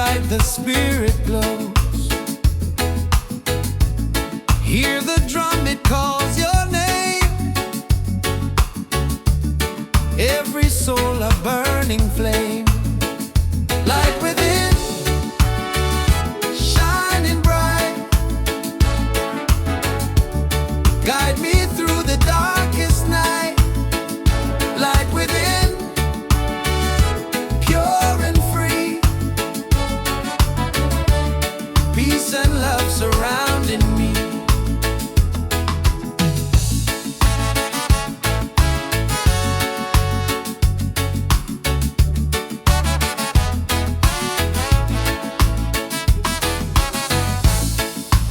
bright the spirit glows. Hear the drum, it calls your name. Every soul a burning flame. Light within, shining bright. Guide me through the darkest night. Light within, pure and free. Peace and love surrounding me.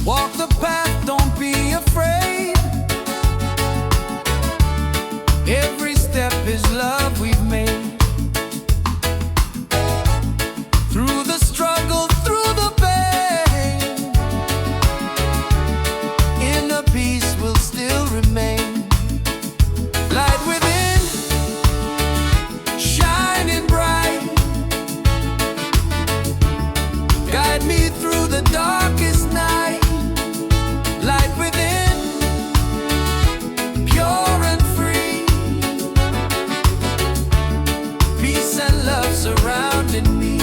Walk the path, don't be afraid. Every step is love we've made. Through the struggle, through the pain, inner peace will still remain. Light within, shining bright. Guide me through the darkest night. Light within, pure and free. Peace and love surrounding me.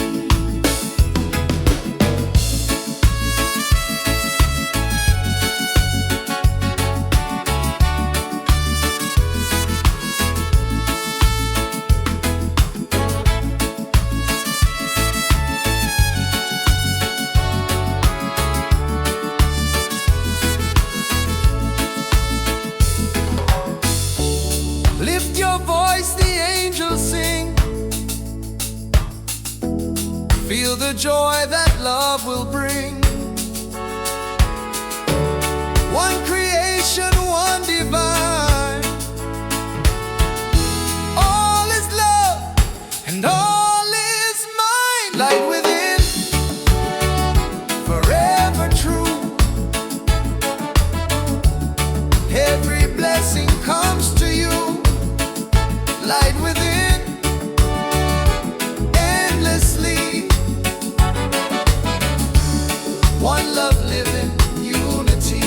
Lift your voice, the angels sing. Feel the joy that love will bring. One creation, one divine. All is love and all is mine. Light within, forever true. Every blessing comes to you. Light within, endlessly. One love living, unity.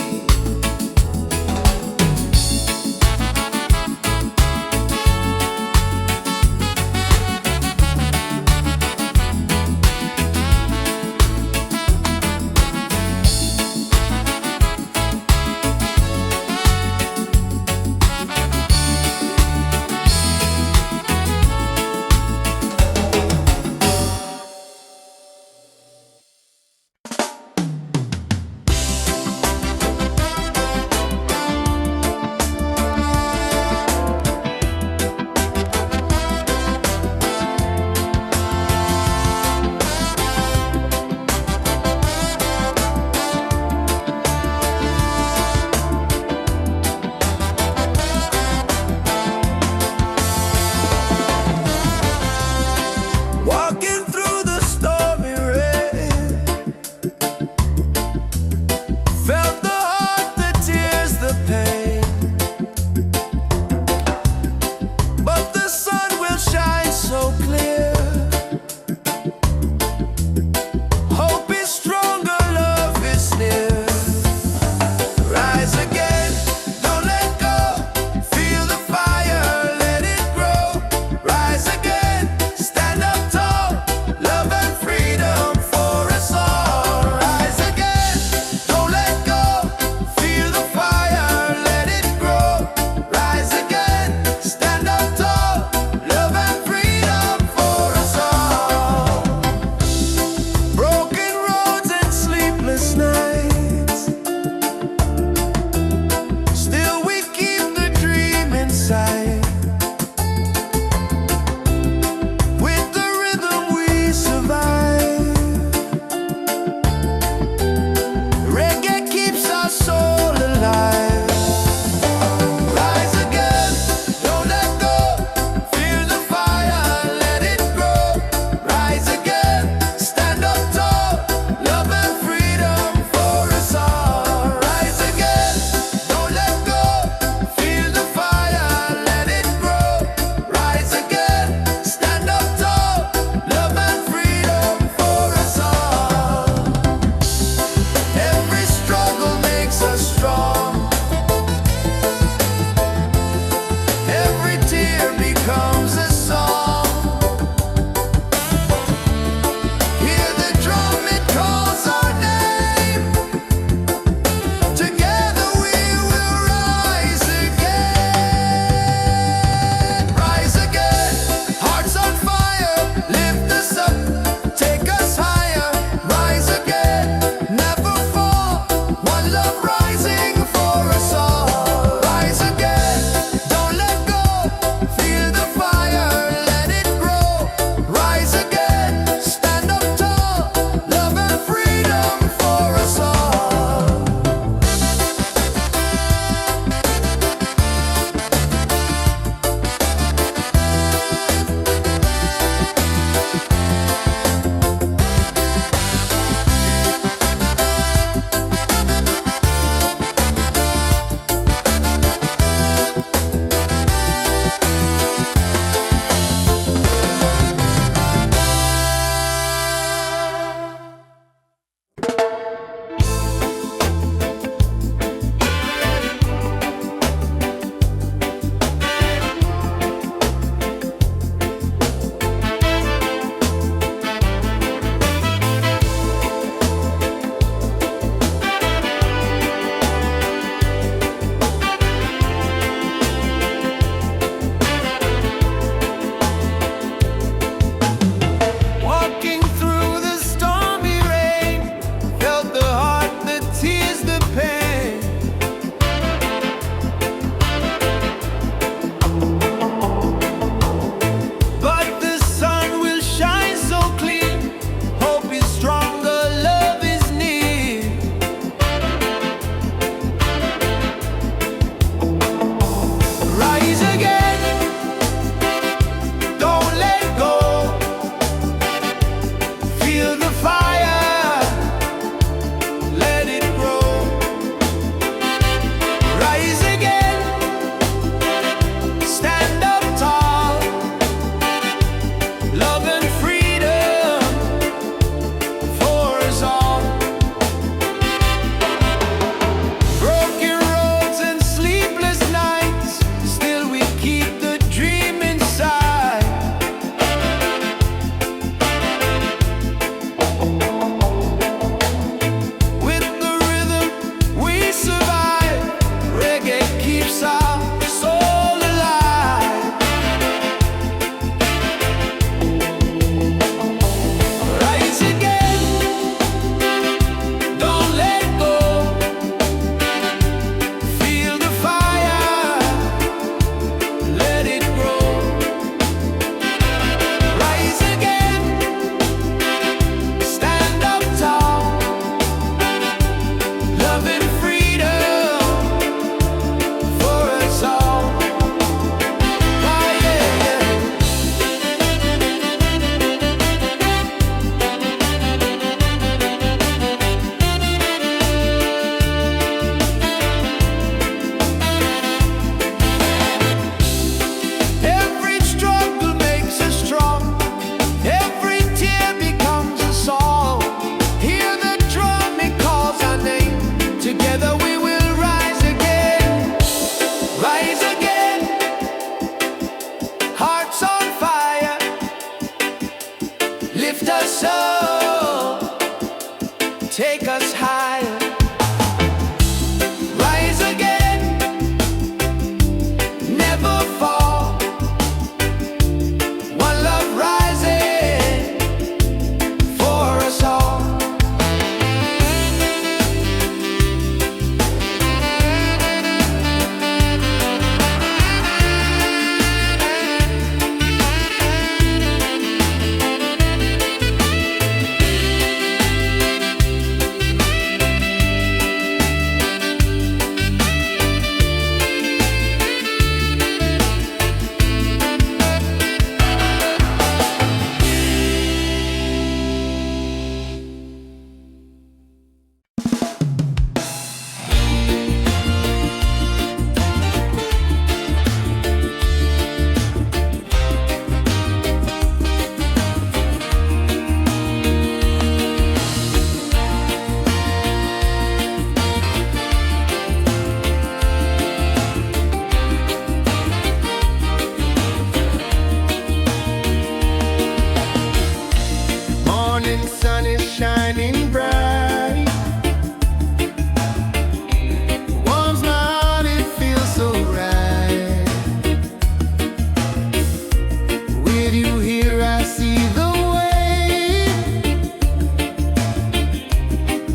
take us higher. Rise again, never fall. One love rising for us all. Morning sun is shining bright, warms my heart, it feels so right. With you here I see the way.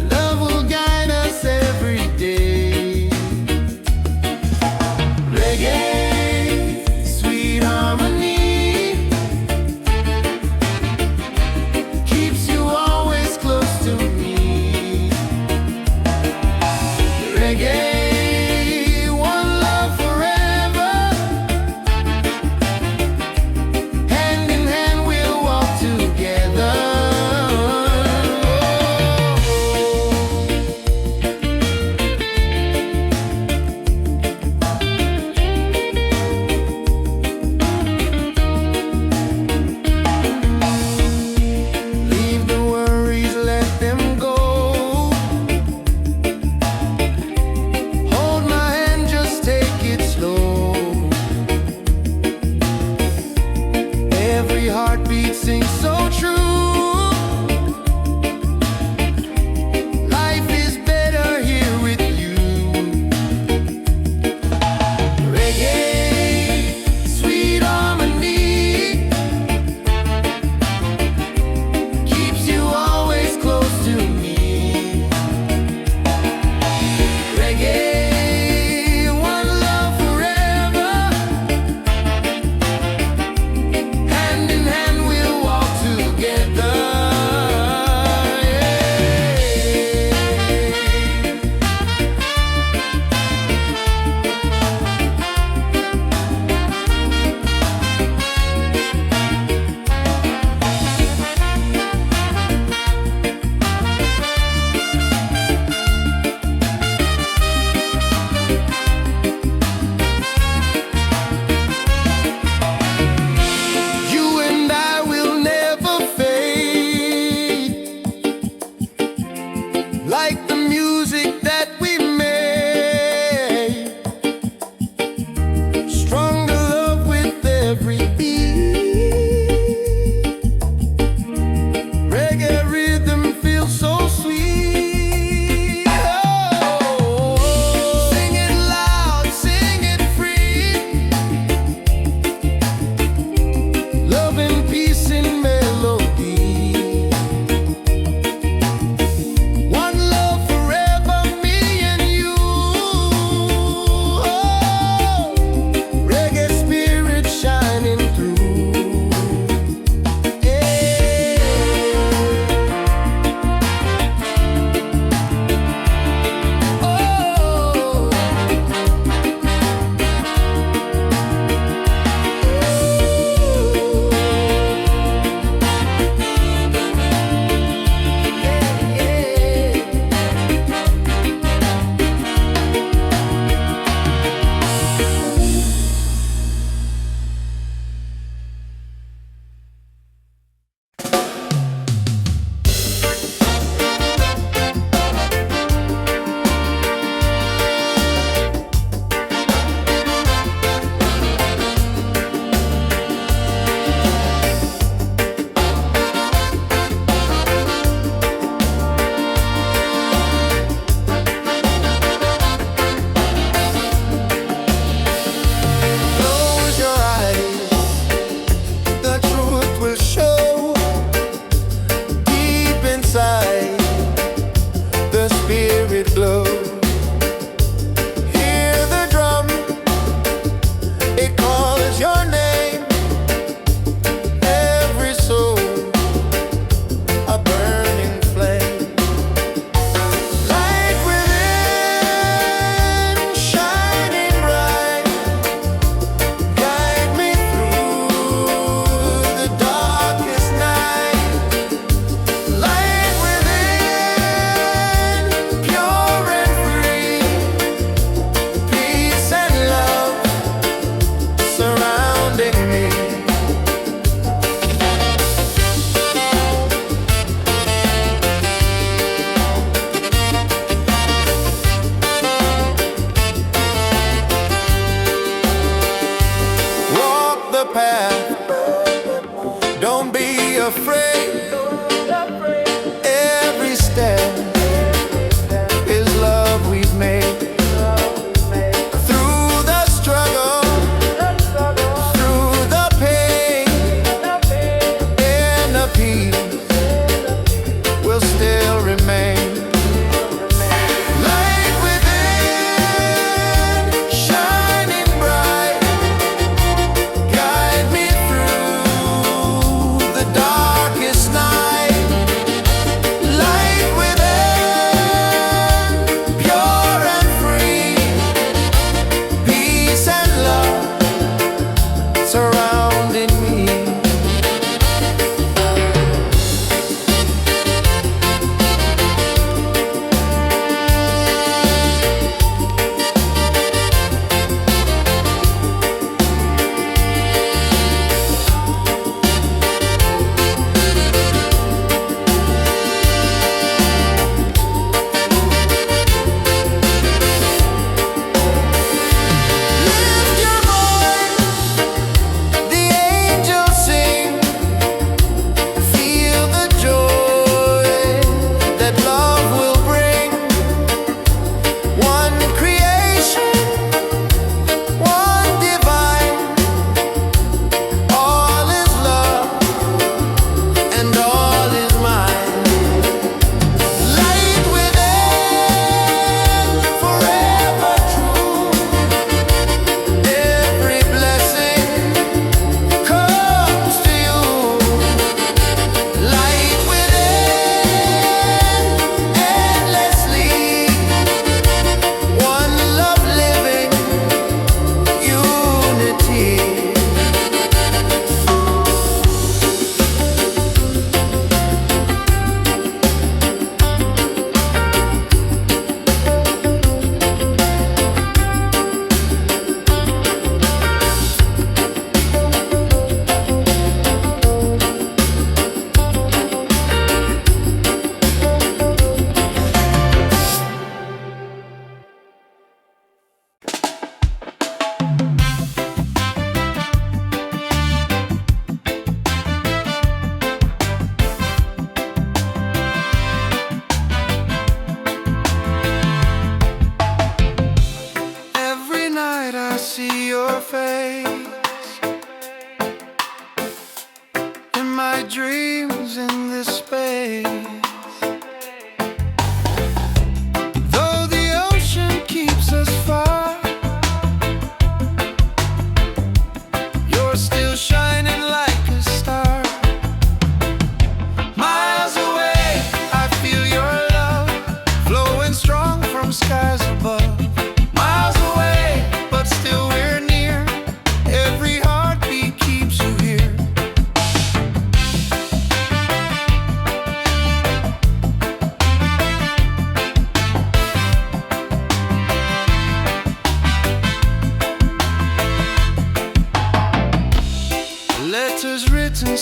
Love will guide us every day. Reggae, sweet harmony, keeps you always close to me. Reggae, one love forever. Hand in hand we'll walk together. Leave the worries, let them go. Hold my hand, just take it slow. Every heartbeat sings so true. Life is better here with you. Reggae, sweet harmony, keeps you always close to me. Reggae, one love forever. Hand in hand we'll walk together. You and I will never fade, like the music that we made. Stronger love with every beat. Reggae rhythm feels so sweet. Oh, sing it loud, sing it free. Love and peace in melody. One love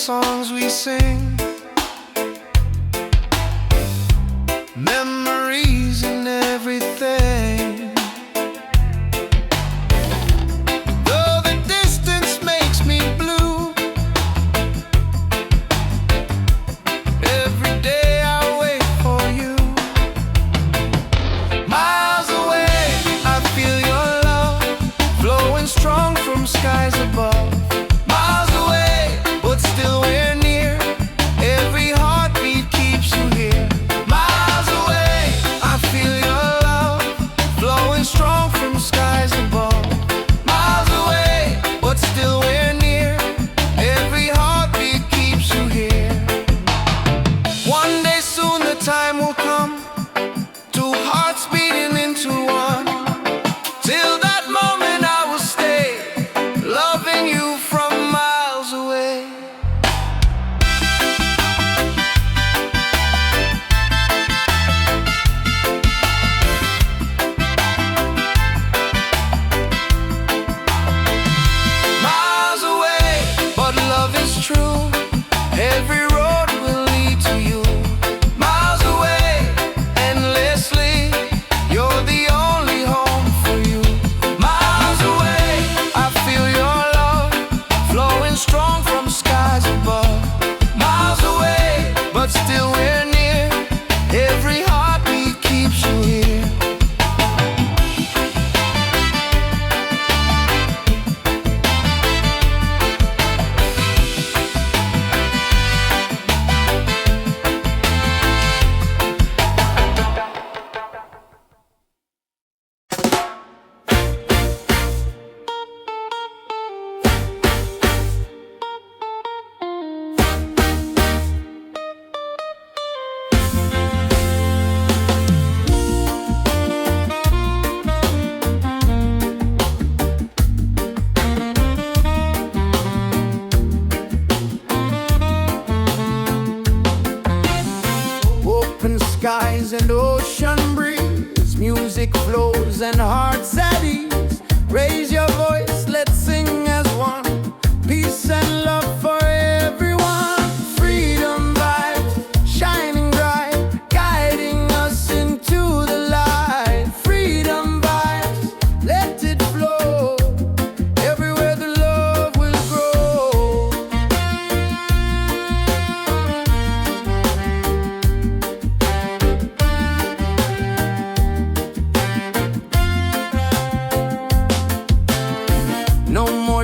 songs we sing, memories and everything. Though the distance makes me blue, every day I wait for you. Miles away, I feel your love flowing strong from skies above. Miles away, but still we're near. Every heartbeat keeps you here. Miles away, I feel your love flowing strong from skies above. Miles away, but still we're near. Every heartbeat keeps you here. One day soon the time will come, two hearts beating into one. Till that moment I will stay, loving you from miles away. Miles away, but love is true. Every road will lead to you. Miles away, endlessly, you're the only home for you. Miles away, I feel your love flowing strong from skies above. Miles away, but still we're near. Every heartbeat keeps you here. Open skies and ocean breeze, music flows and hearts at ease. Raise your voice, let's sing as one. Peace and love for everyone. Freedom vibes shining bright, guiding us into the light. Freedom vibes, let it flow. Everywhere the love will grow. No more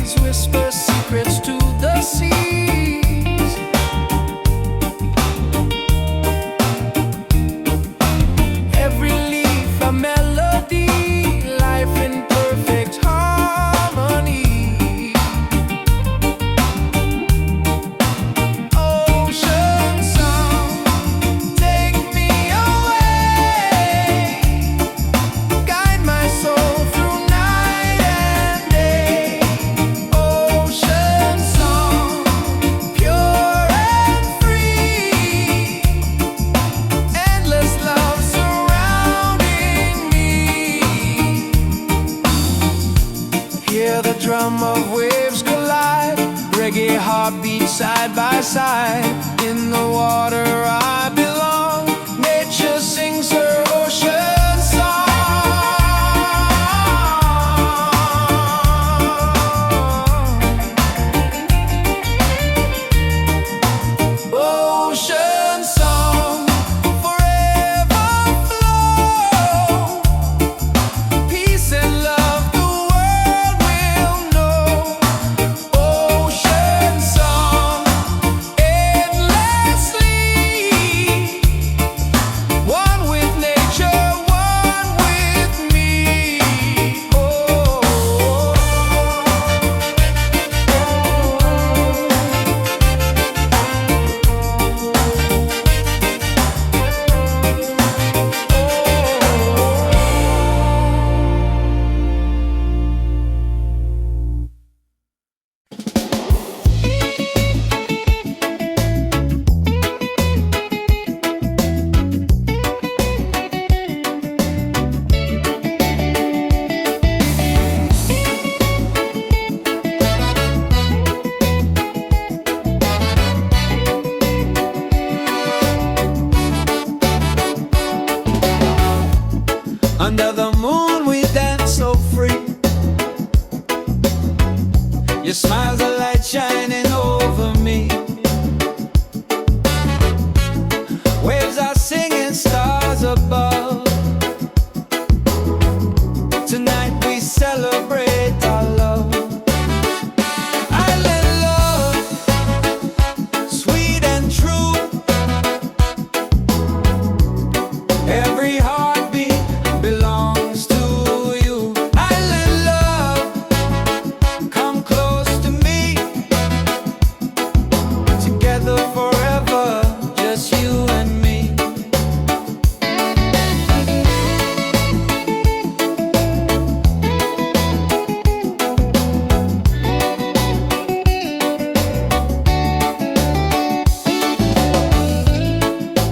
breeze whispers secrets to the seas. Every leaf a melody, life in perfect harmony. Ocean song, take me away, guide my soul through night and day. Ocean song, pure and free, endless love surrounding me. Hear the drum of waves collide, reggae heartbeat side by side. In the water I belong, nature sings her ocean song. Ocean song, forever flow, peace and love the world will know. Ocean song, endlessly, one with nature, one with me. Oh. Under the moon we dance so free. Your smile's a light shining over me. Waves are singing, stars above. Tonight we celebrate our love. Island love, sweet and true. Every heartbeat belongs to you. Island love, come close to me. Together forever, just you and me.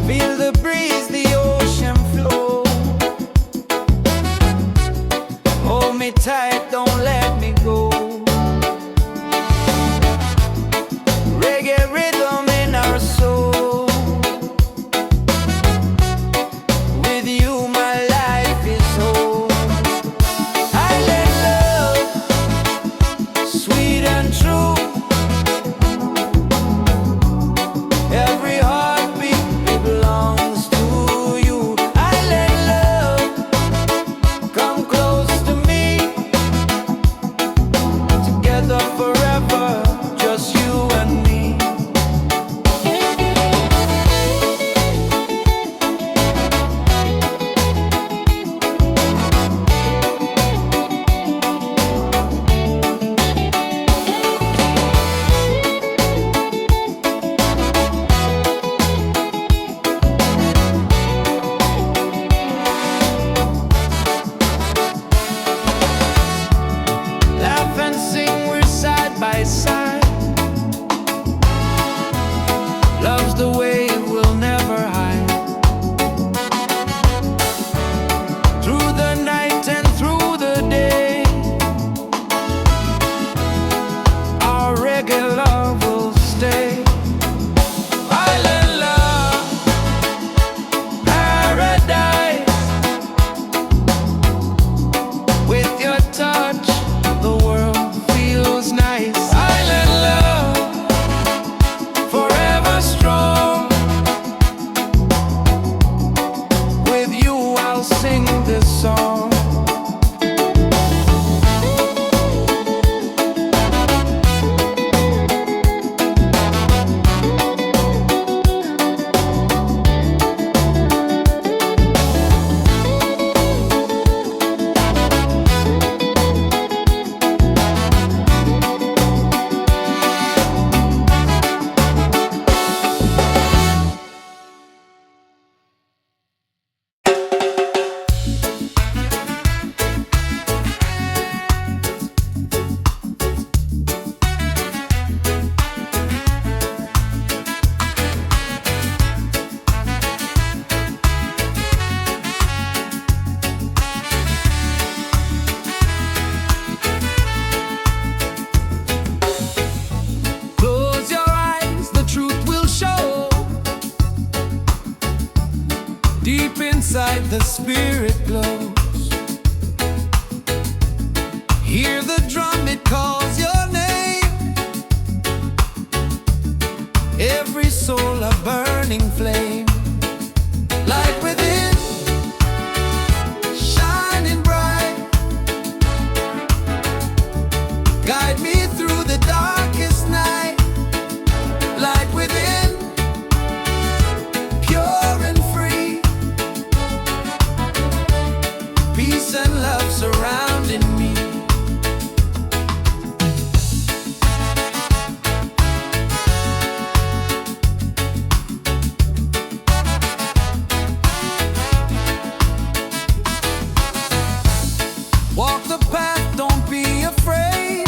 Feel the breeze, the ocean flow. Hold me tight, don't let me go. Reggae rhythm in our soul. With you my life is whole. Island love, sweet and true. Every heartbeat belongs to you. Island love, come close to me. Together forever, just you and me. Laugh and sing, we're side by side. Love's the way we'll never hide. Through the night and through the day, our reggae love will stay. Island love, paradise. With your touch, the world feels nice. Island bright the spirit glows. Hear the drum, it calls your name. Every soul a burning flame. Light within, shining bright. Guide me through the darkest night. Light within, pure and free. Peace and love surrounding me. Walk the path, don't be afraid.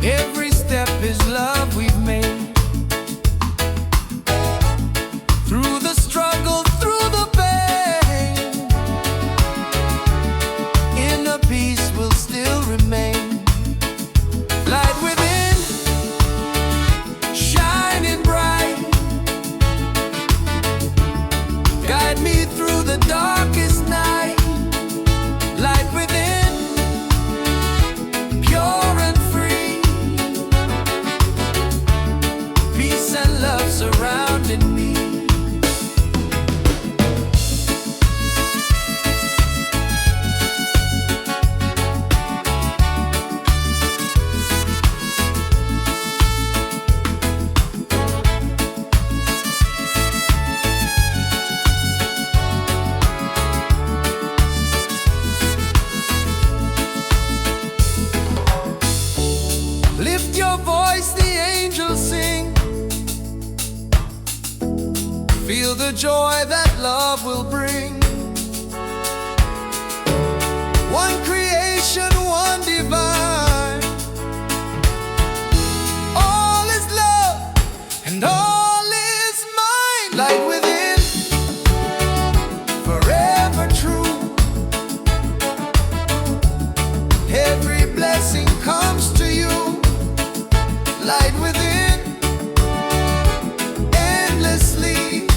Every step is love we've made. Through the struggle, through the pain, inner peace will still remain. Light within, shining bright. Guide me through the darkest night. Light within, pure and free. Peace and love surrounding me. Lift your voice, the angels sing. Feel the joy that love will bring. One creation, one divine. All is love and all is mine. Light within, forever true. Every blessing comes to you. Light within, endlessly.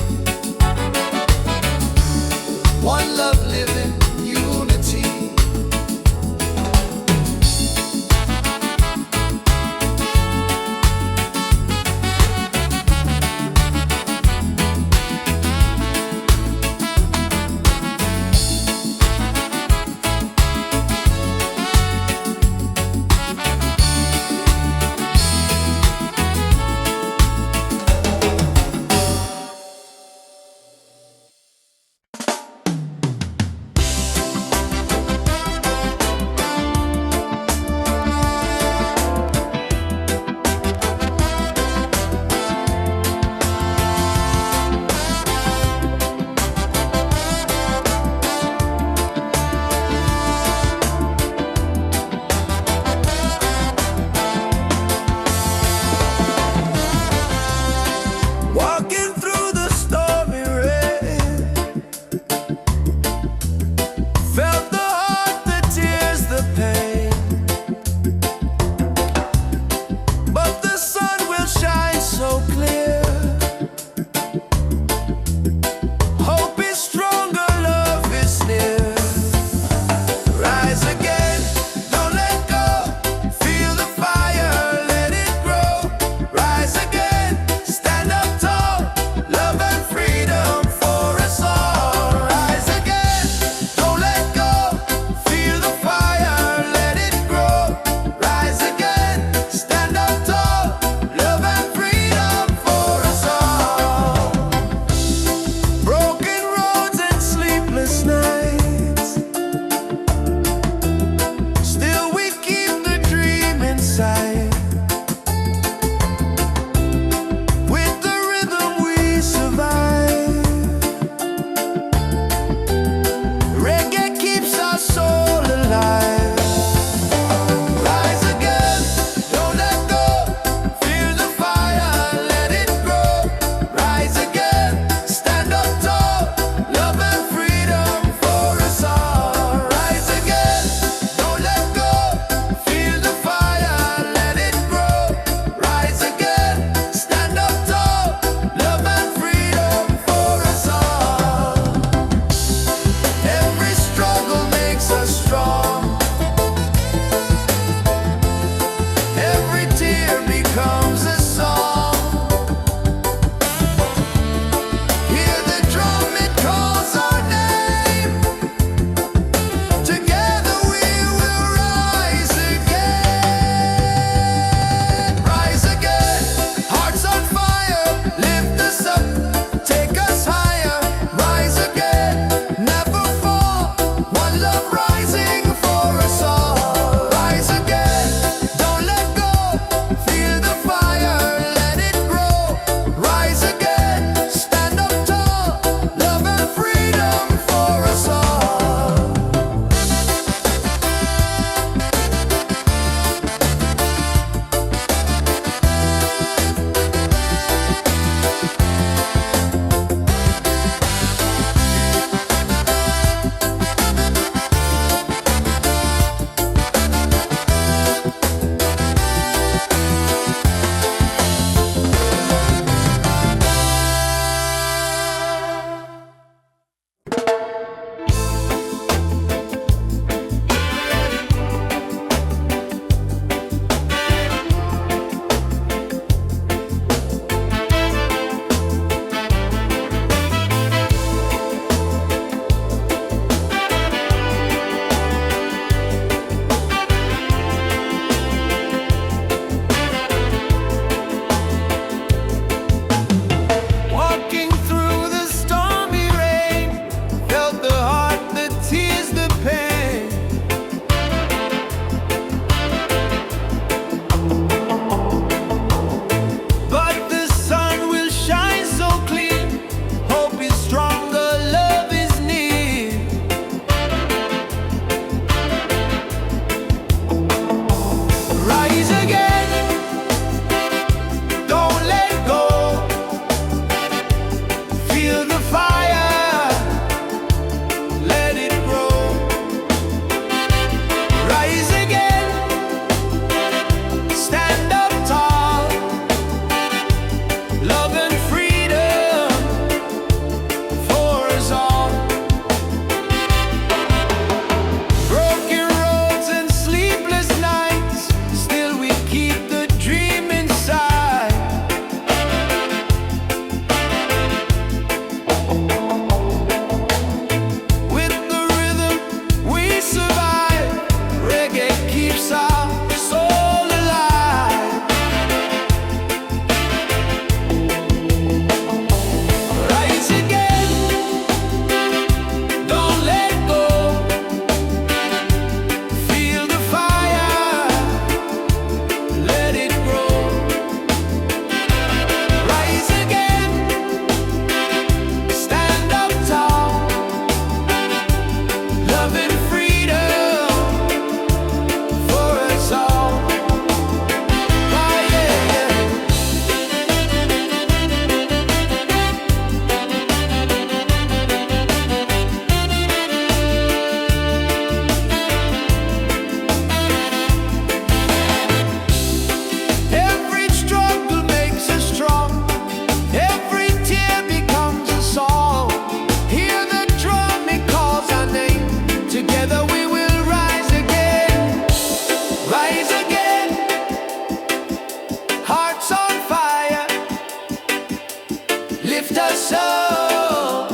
soul,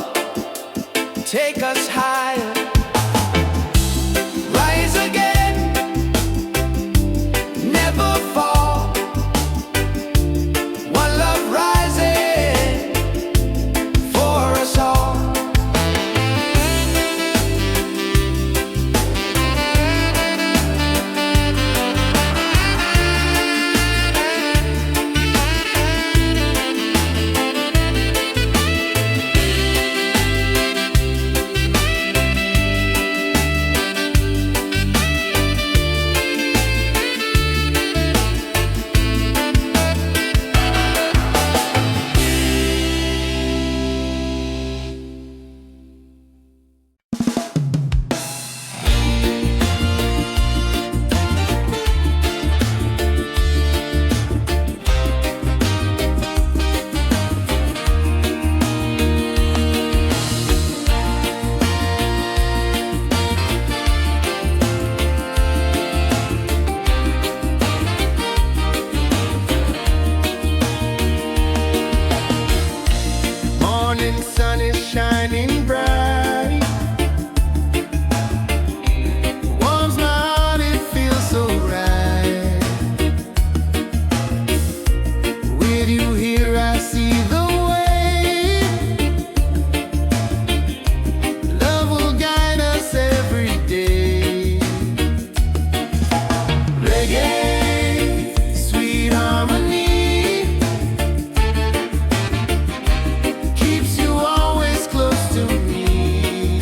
take us higher, rise again, never fall. One love rising for us all. Morning sun is shining bright, warms my heart, it feels so right. With you here I see the way. Love will guide us every day. Reggae, sweet harmony, keeps you always close to me.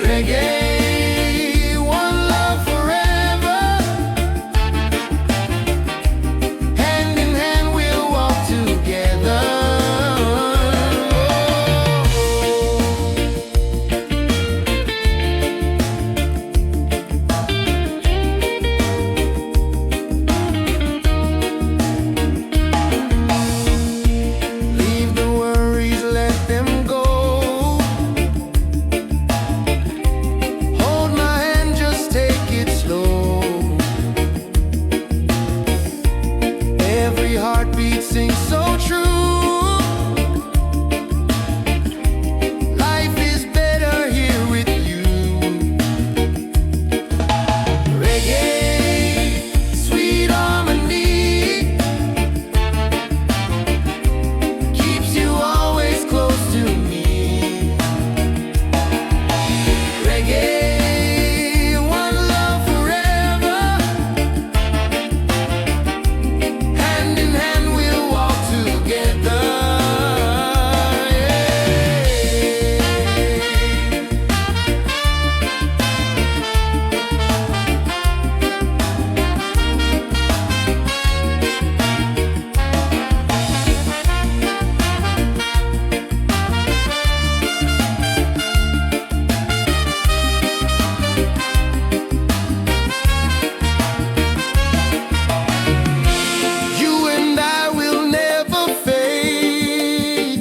Reggae, one love forever. Hand in hand we'll walk together. Leave the worries, let them go. Hold my hand, just take it slow. Every heartbeat sings so true. Life is better here with you. Reggae, sweet harmony, keeps you always close to me. Reggae, one love forever. Hand in hand we'll walk together. You and I will never fade,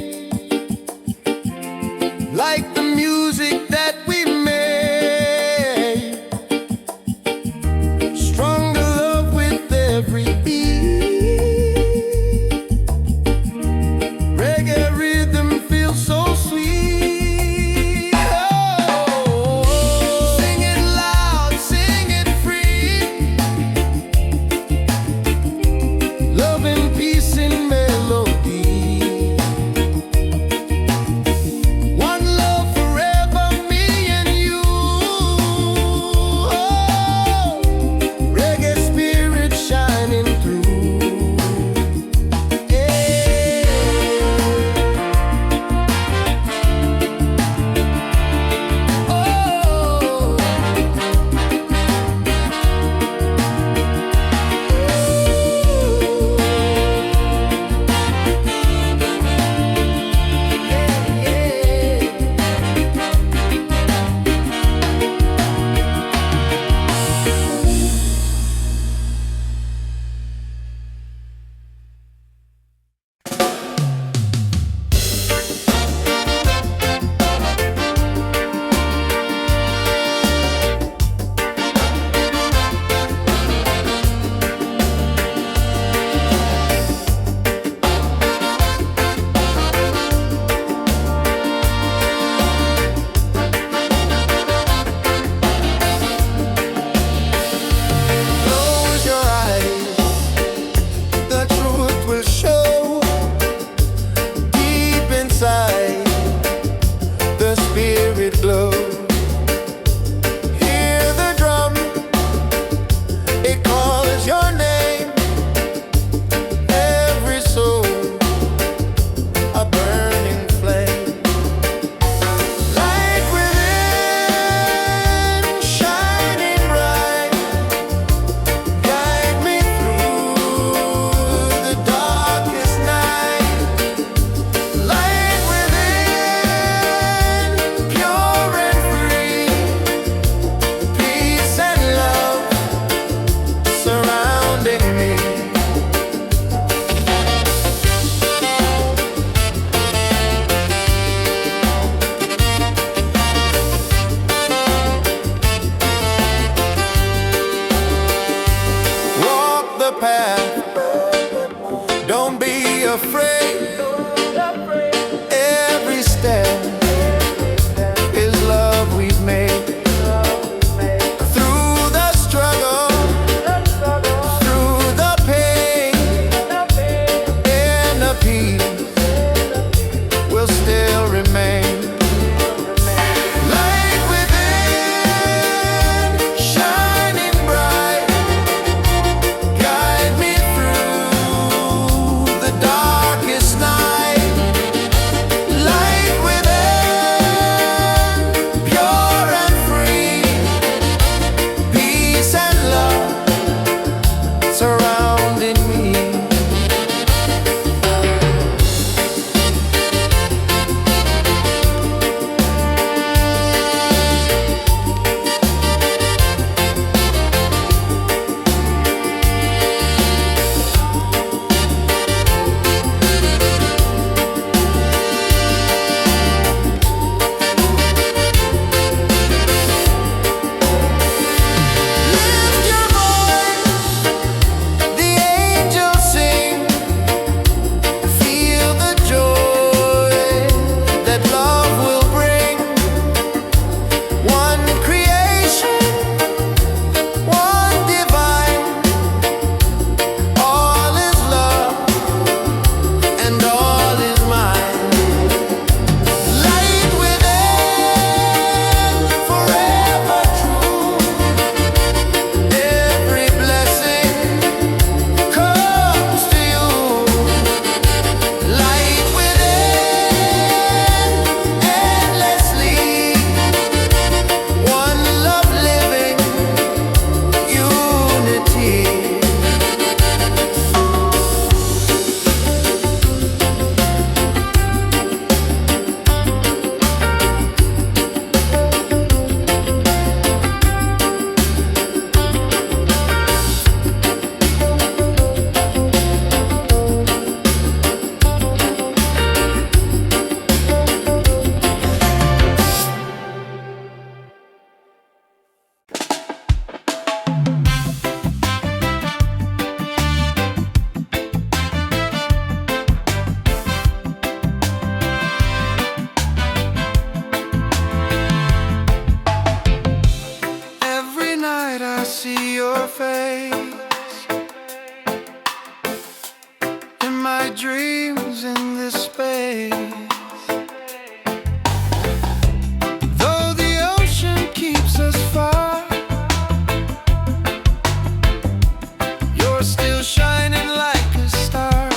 like the music that we made. Stronger love with every beat. Reggae rhythm feels so sweet. Oh, sing it loud, sing it free. Love and peace in melody. One love forever, me and you. Oh, reggae spirit shining afraid. Every step is love we've made. Through the struggle, through the pain, and the peace will still remain. Light within, shining bright, guide me through the darkest night. Light within, pure and free, peace and love surrounding me. Lift your voice, the angels sing. Feel the joy that love will bring. One creation, one divine. All is love and all is mine. Light within, forever true. Every blessing comes to you. Light within, endlessly. One love living, unity. Every night I see your face in my dreams in this space. Though the ocean keeps us far, you're still shining like a star.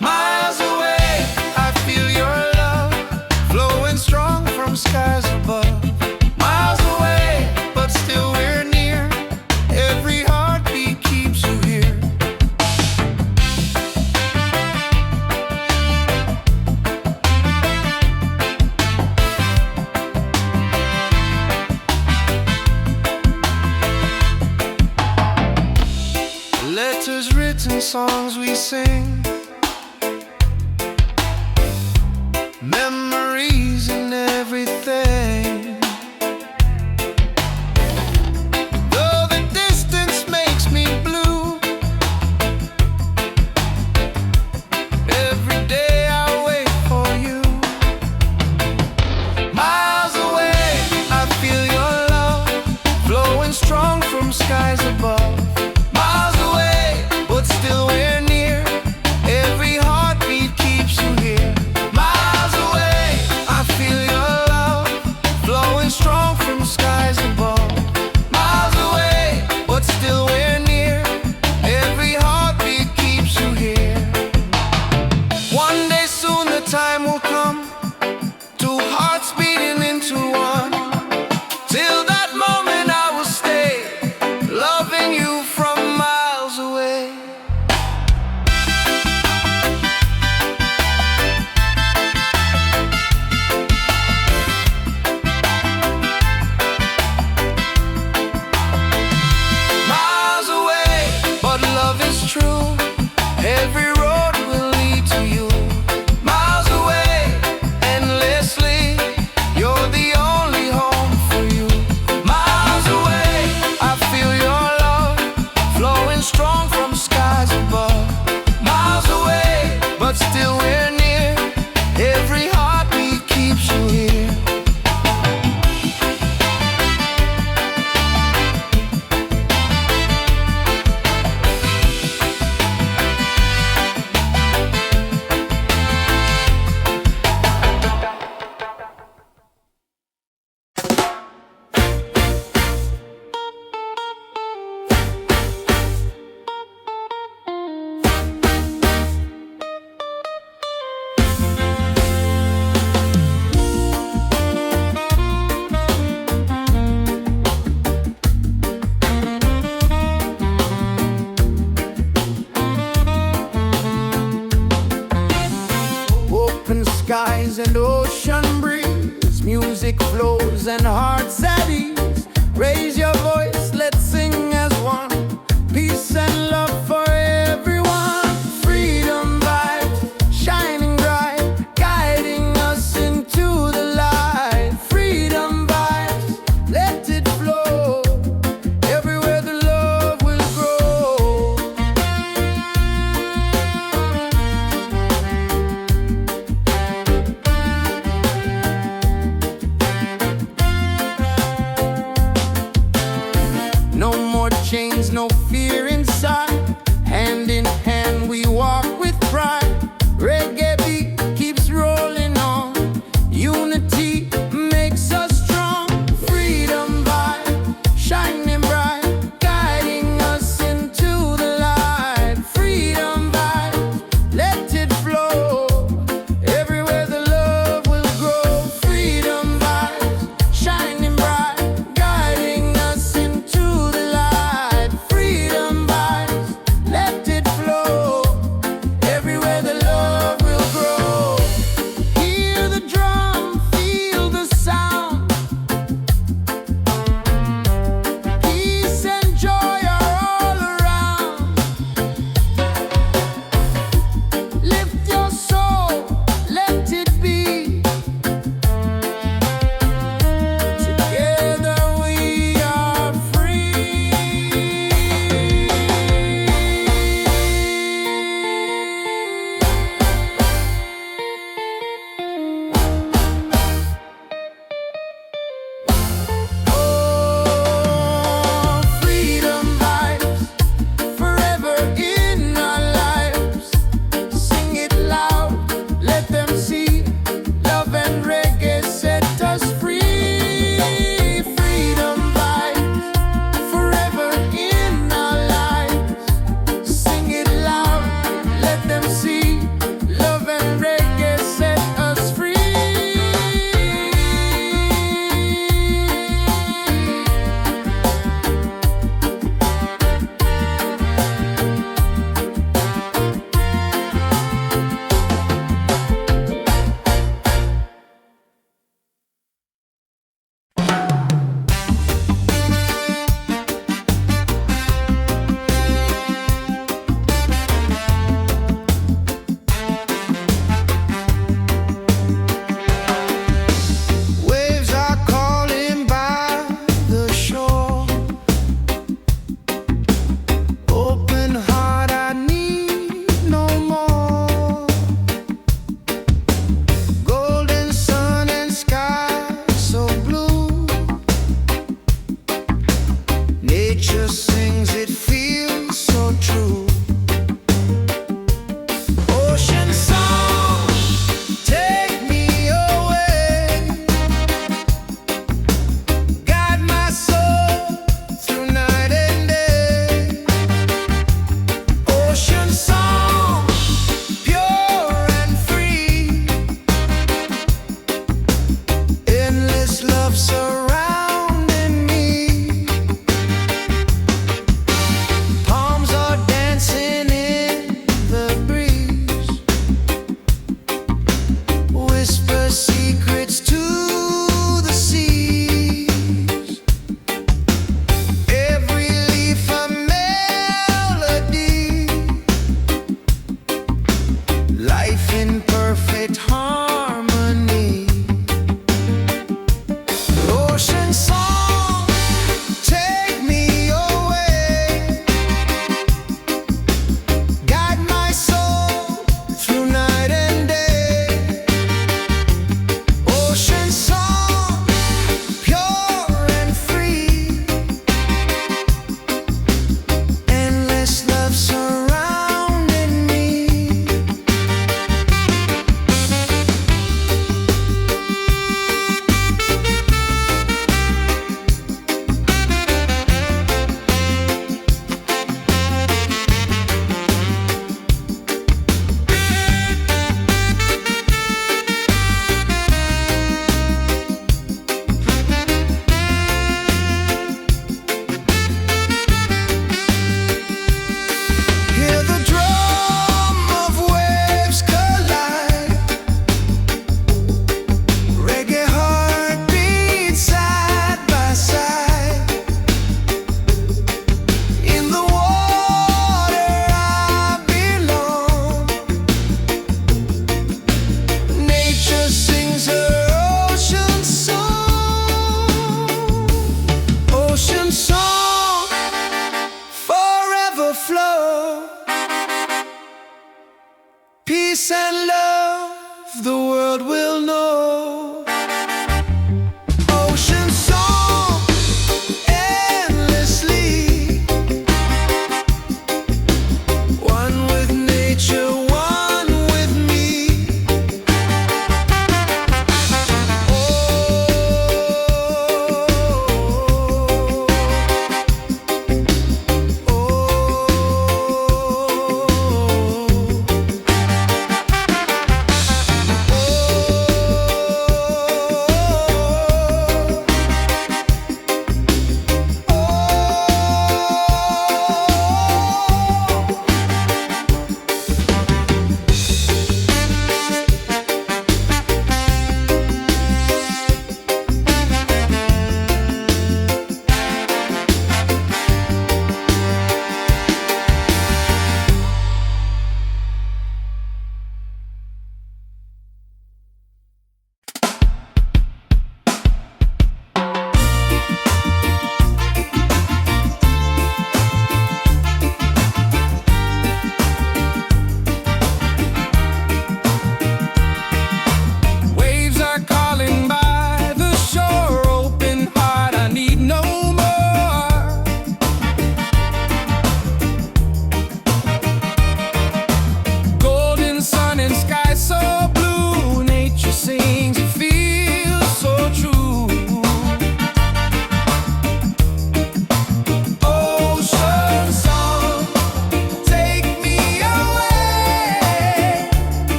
Miles away, I feel your love flowing strong from skies above. Miles away, but still we're near. Every heartbeat keeps you here. Letters written, songs we sing, memories and everything. Though the distance makes me blue, every day I wait for you. Miles away, I feel your love flowing strong from skies above. Miles away, but still we're near. Every heartbeat keeps you here. Miles away, I feel your love flowing strong from skies above. Miles away, but still we're near. Every heartbeat keeps you here. One day soon the time will come, two hearts beating into one. Till that moment I will stay loving skies and ocean breeze. Music flows and hearts at ease. Raise your voice, let's sing as one. Peace and love for everyone. Freedom vibes, shining bright, guiding us into the light. Freedom vibes, let it flow. Everywhere the love will grow. No more chains, no fear inside. Hand in hand we walk with pride. Reggae beat keeps rolling on. Unity makes us strong. Freedom vibe, shining bright, guiding us into the light. Freedom vibe, let it flow. Everywhere the love will grow. Freedom vibes, shining bright, guiding us into the light. Freedom vibes, let it flow. Everywhere the love will grow. Hear the drum, feel the sound. Peace and joy are all around. Lift your soul, let it be. Together we are free. Oh, freedom vibes, forever in our lives. Sing it loud, let them see. Love and reggae set us free. Freedom vibes, forever in our lives. Sing it loud, let them see. Love and reggae set us free. Waves are calling by the shore. Open heart, I need no more. Golden sun and sky so blue. Nature sings, it feels so true. Ocean song, take me away. Guide my soul through night and day. Ocean song, pure and free. Endless love surrounding me.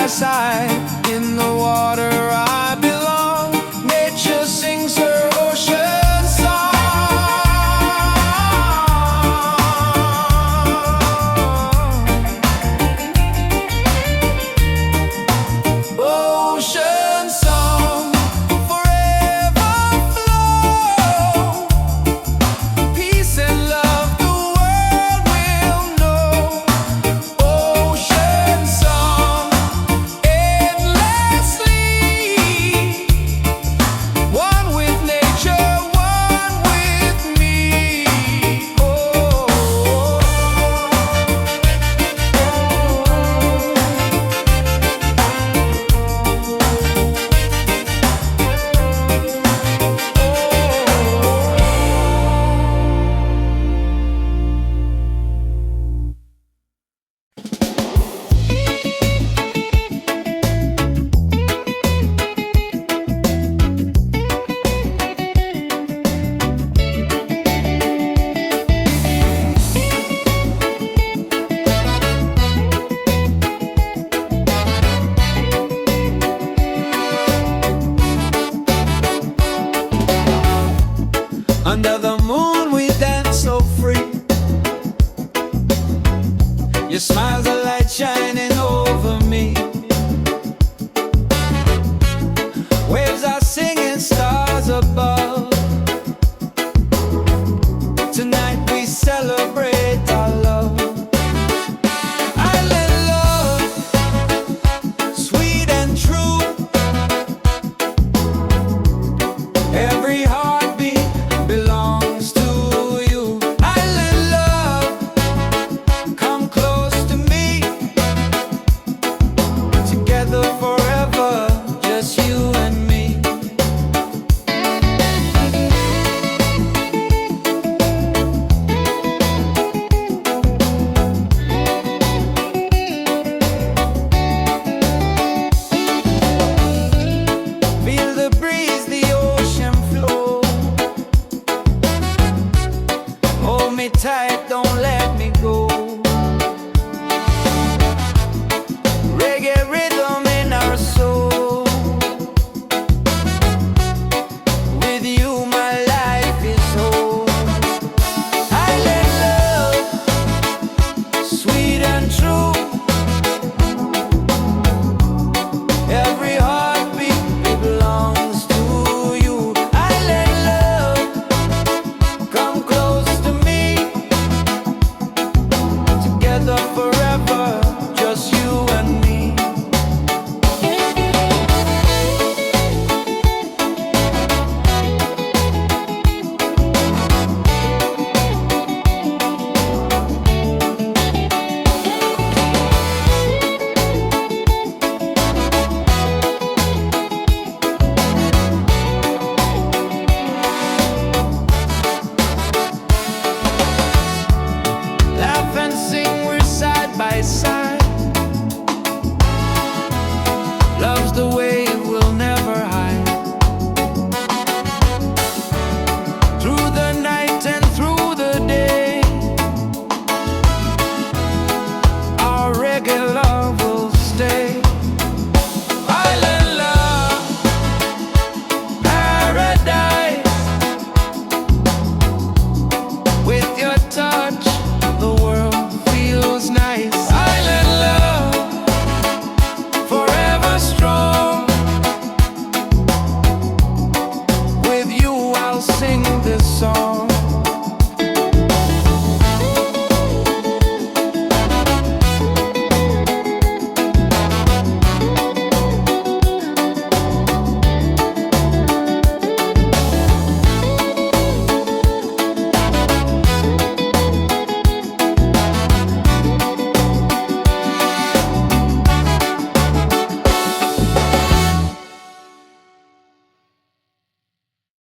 by side in the water.